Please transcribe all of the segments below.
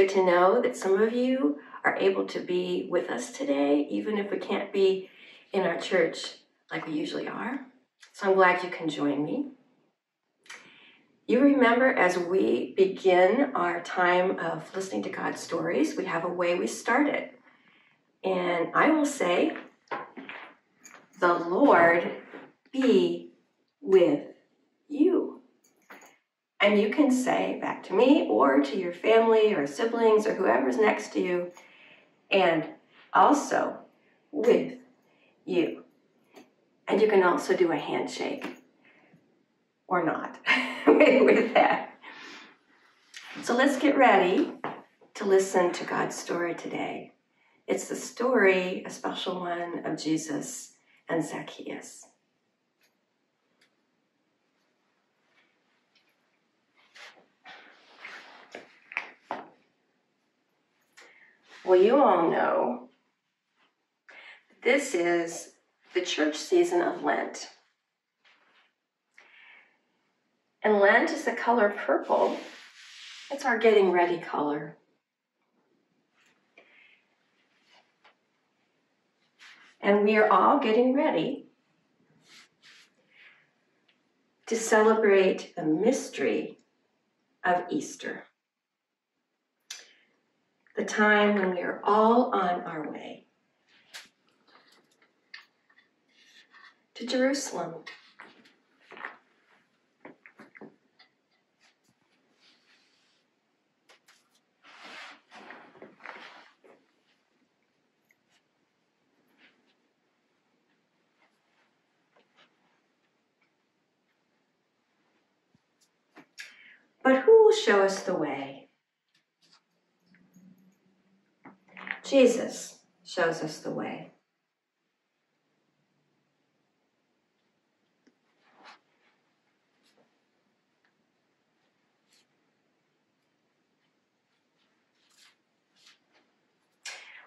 good to know that some of you are able to be with us today, even if we can't be in our church like we usually are. So I'm glad you can join me. You remember, as we begin our time of listening to God's stories, we have a way we start it. And I will say, the Lord be with you. And you can say back to me or to your family or siblings or whoever's next to you, and also with you. And you can also do a handshake or not with that. So let's get ready to listen to God's story today. It's the story, a special one, of Jesus and Zacchaeus. Well, you all know this is the church season of Lent. And Lent is the color purple. It's our getting ready color. And we are all getting ready to celebrate the mystery of Easter. The time when we are all on our way to Jerusalem. But who will show us the way? Jesus shows us the way.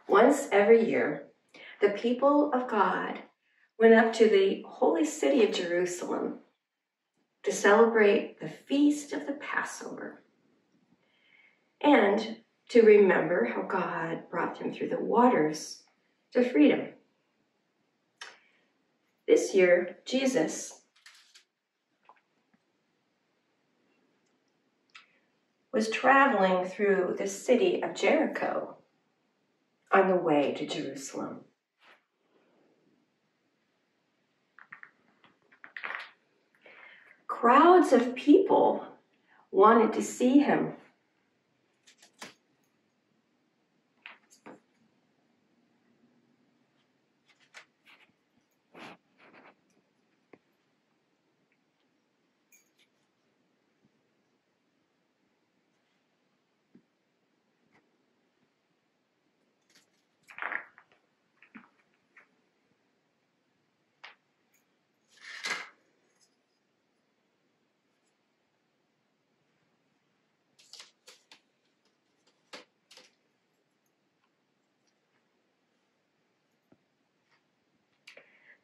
Once every year, the people of God went up to the holy city of Jerusalem to celebrate the feast of the Passover and to remember how God brought them through the waters to freedom. This year, Jesus was traveling through the city of Jericho on the way to Jerusalem. Crowds of people wanted to see him.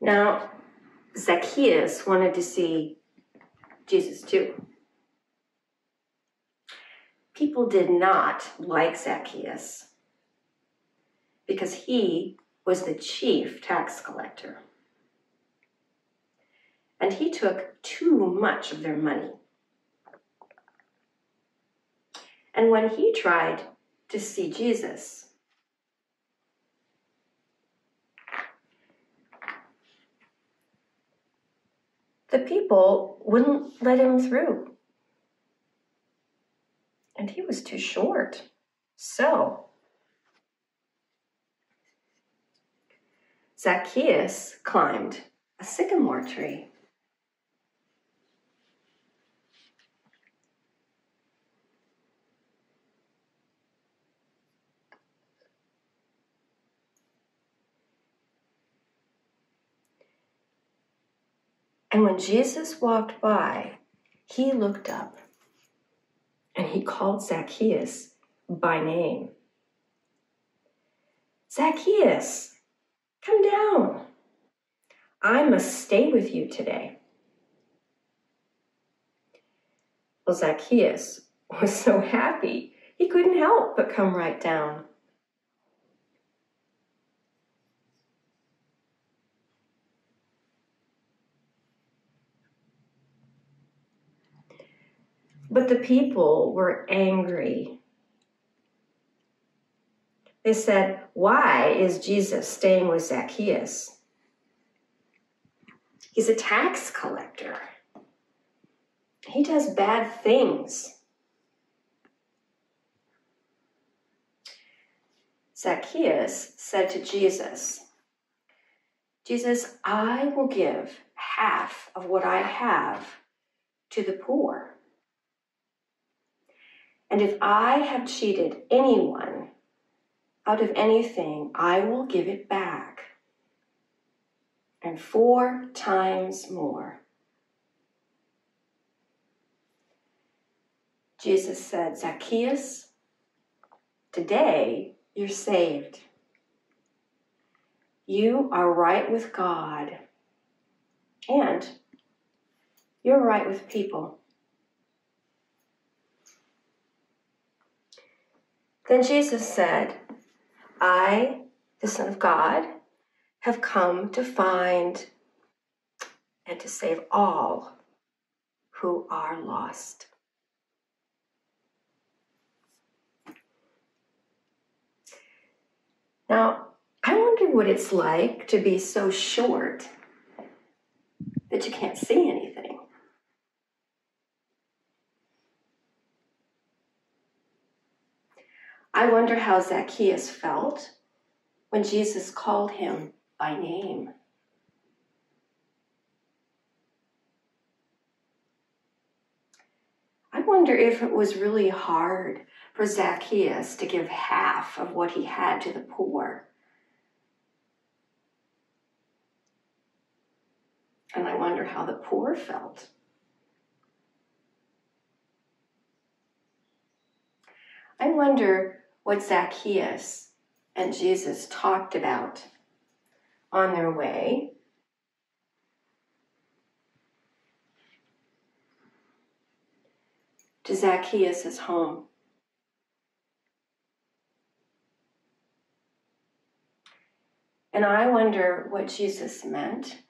Now, Zacchaeus wanted to see Jesus too. People did not like Zacchaeus because he was the chief tax collector. And he took too much of their money. And when he tried to see Jesus, the people wouldn't let him through. And he was too short. So Zacchaeus climbed a sycamore tree. And when Jesus walked by, he looked up and he called Zacchaeus by name. Zacchaeus, come down. I must stay with you today. Well, Zacchaeus was so happy. he couldn't help but come right down. But the people were angry. They said, "Why is Jesus staying with Zacchaeus? He's a tax collector. He does bad things." Zacchaeus said to Jesus, "Jesus, I will give half of what I have to the poor. And if I have cheated anyone out of anything, I will give it back, and 4 times more." Jesus said, "Zacchaeus, today you're saved. You are right with God, and you're right with people." Then Jesus said, "I, the Son of God, have come to find and to save all who are lost." Now, I wonder what it's like to be so short that you can't see anything. I wonder how Zacchaeus felt when Jesus called him by name. I wonder if it was really hard for Zacchaeus to give half of what he had to the poor. And I wonder how the poor felt. I wonder what Zacchaeus and Jesus talked about on their way to Zacchaeus' home. And I wonder what Jesus meant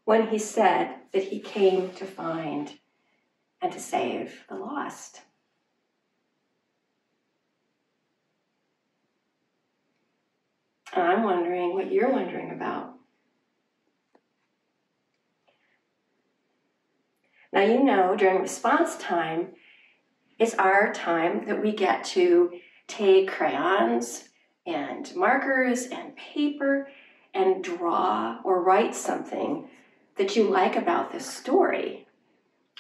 when he said that he came to find and to save the lost. And I'm wondering what you're wondering about. Now, you know, during response time, it's our time that we get to take crayons and markers and paper and draw or write something that you like about this story,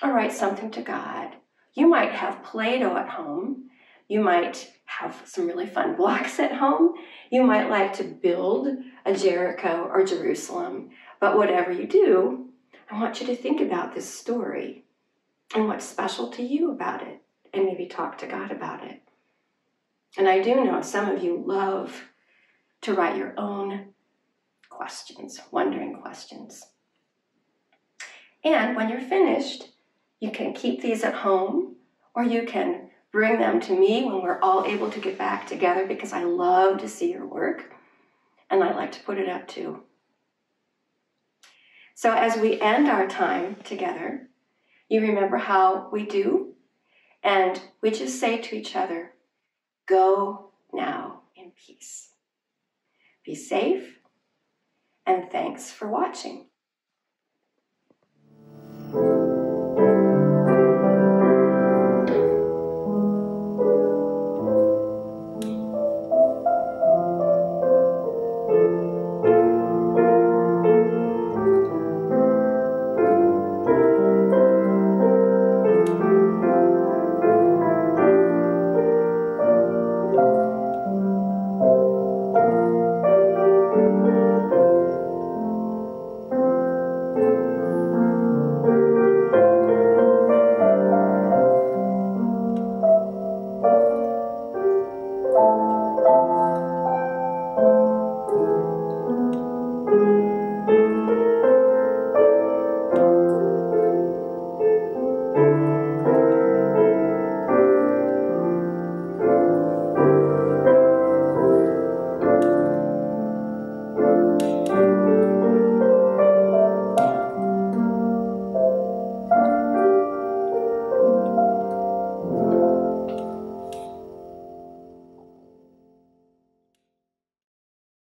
or write something to God. You might have Play-Doh at home. You might have some really fun blocks at home. You might like to build a Jericho or Jerusalem. But whatever you do, I want you to think about this story and what's special to you about it, and maybe talk to God about it. And I do know some of you love to write your own questions, wondering questions. And when you're finished, you can keep these at home, or you can bring them to me when we're all able to get back together, because I love to see your work, and I like to put it up too. So as we end our time together, you remember how we do, and we just say to each other, "Go now in peace. Be safe, and thanks for watching."